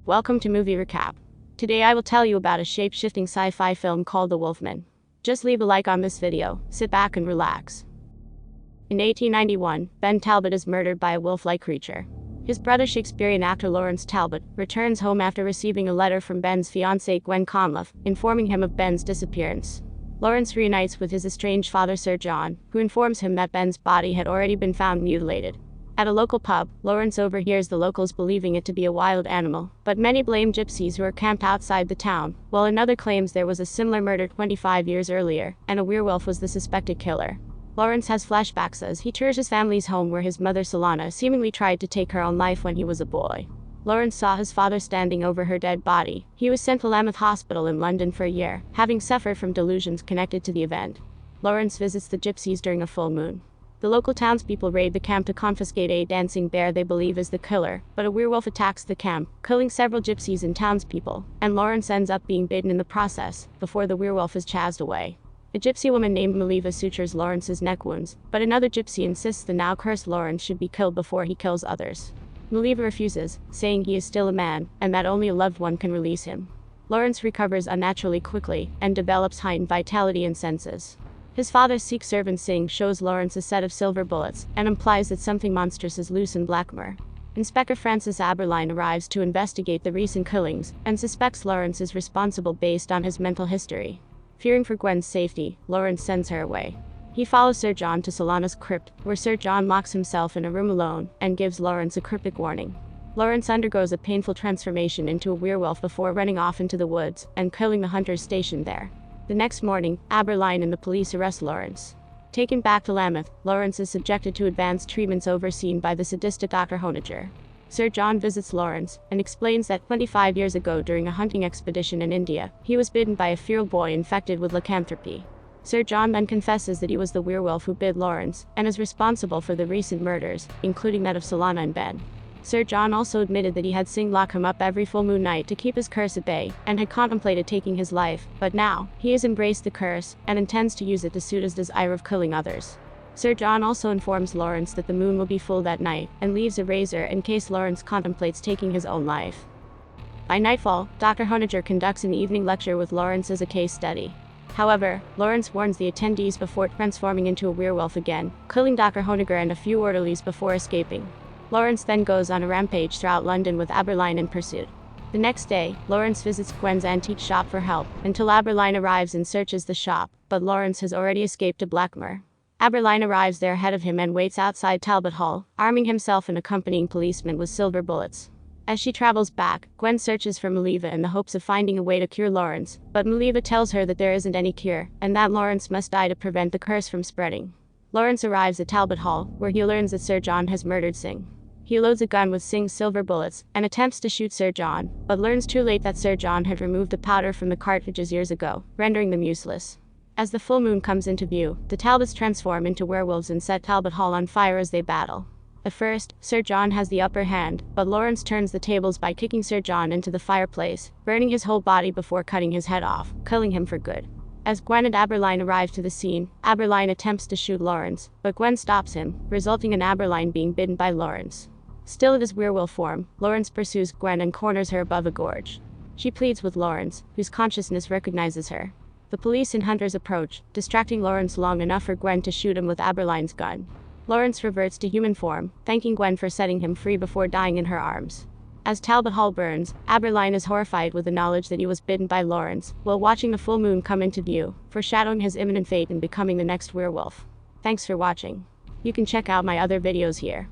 Welcome to Movie Recap. Today I will tell you about a shape-shifting sci-fi film called The Wolfman. Just leave a like on this video, sit back and relax. In 1891, Ben Talbot is murdered by a wolf-like creature. His brother Shakespearean actor Lawrence Talbot returns home after receiving a letter from Ben's fiancée Gwen Conliffe, informing him of Ben's disappearance. Lawrence reunites with his estranged father Sir John, who informs him that Ben's body had already been found mutilated. At a local pub, Lawrence overhears the locals believing it to be a wild animal, but many blame gypsies who are camped outside the town, while another claims there was a similar murder 25 years earlier, and a werewolf was the suspected killer. Lawrence has flashbacks as he tours his family's home where his mother Solana seemingly tried to take her own life when he was a boy. Lawrence saw his father standing over her dead body. He was sent to Lambeth Hospital in London for a year, having suffered from delusions connected to the event. Lawrence visits the gypsies during a full moon. The local townspeople raid the camp to confiscate a dancing bear they believe is the killer, but a werewolf attacks the camp, killing several gypsies and townspeople, and Lawrence ends up being bitten in the process, before the werewolf is chased away. A gypsy woman named Maliva sutures Lawrence's neck wounds, but another gypsy insists the now cursed Lawrence should be killed before he kills others. Maliva refuses, saying he is still a man, and that only a loved one can release him. Lawrence recovers unnaturally quickly, and develops heightened vitality and senses. His father's Sikh servant Singh shows Lawrence a set of silver bullets, and implies that something monstrous is loose in Blackmore. Inspector Francis Aberline arrives to investigate the recent killings, and suspects Lawrence is responsible based on his mental history. Fearing for Gwen's safety, Lawrence sends her away. He follows Sir John to Solana's crypt, where Sir John locks himself in a room alone, and gives Lawrence a cryptic warning. Lawrence undergoes a painful transformation into a werewolf before running off into the woods, and killing the hunters stationed there. The next morning, Aberline and the police arrest Lawrence. Taken back to Lambeth, Lawrence is subjected to advanced treatments overseen by the sadistic Dr. Honegger. Sir John visits Lawrence, and explains that 25 years ago during a hunting expedition in India, he was bitten by a feral boy infected with lycanthropy. Sir John then confesses that he was the werewolf who bit Lawrence, and is responsible for the recent murders, including that of Solana and Ben. Sir John also admitted that he had Singh lock him up every full moon night to keep his curse at bay, and had contemplated taking his life, but now, he has embraced the curse, and intends to use it to suit his desire of killing others. Sir John also informs Lawrence that the moon will be full that night, and leaves a razor in case Lawrence contemplates taking his own life. By nightfall, Dr. Honegger conducts an evening lecture with Lawrence as a case study. However, Lawrence warns the attendees before transforming into a werewolf again, killing Dr. Honegger and a few orderlies before escaping. Lawrence then goes on a rampage throughout London with Aberline in pursuit. The next day, Lawrence visits Gwen's antique shop for help, until Aberline arrives and searches the shop, but Lawrence has already escaped to Blackmore. Aberline arrives there ahead of him and waits outside Talbot Hall, arming himself and accompanying policemen with silver bullets. As she travels back, Gwen searches for Maliva in the hopes of finding a way to cure Lawrence, but Maliva tells her that there isn't any cure, and that Lawrence must die to prevent the curse from spreading. Lawrence arrives at Talbot Hall, where he learns that Sir John has murdered Singh. He loads a gun with Singh's silver bullets, and attempts to shoot Sir John, but learns too late that Sir John had removed the powder from the cartridges years ago, rendering them useless. As the full moon comes into view, the Talbots transform into werewolves and set Talbot Hall on fire as they battle. At first, Sir John has the upper hand, but Lawrence turns the tables by kicking Sir John into the fireplace, burning his whole body before cutting his head off, killing him for good. As Gwen and Aberline arrive to the scene, Aberline attempts to shoot Lawrence, but Gwen stops him, resulting in Aberline being bitten by Lawrence. Still in his werewolf form, Lawrence pursues Gwen and corners her above a gorge. She pleads with Lawrence, whose consciousness recognizes her. The police and hunters approach, distracting Lawrence long enough for Gwen to shoot him with Aberline's gun. Lawrence reverts to human form, thanking Gwen for setting him free before dying in her arms. As Talbot Hall burns, Aberline is horrified with the knowledge that he was bitten by Lawrence, while watching the full moon come into view, foreshadowing his imminent fate in becoming the next werewolf. Thanks for watching. You can check out my other videos here.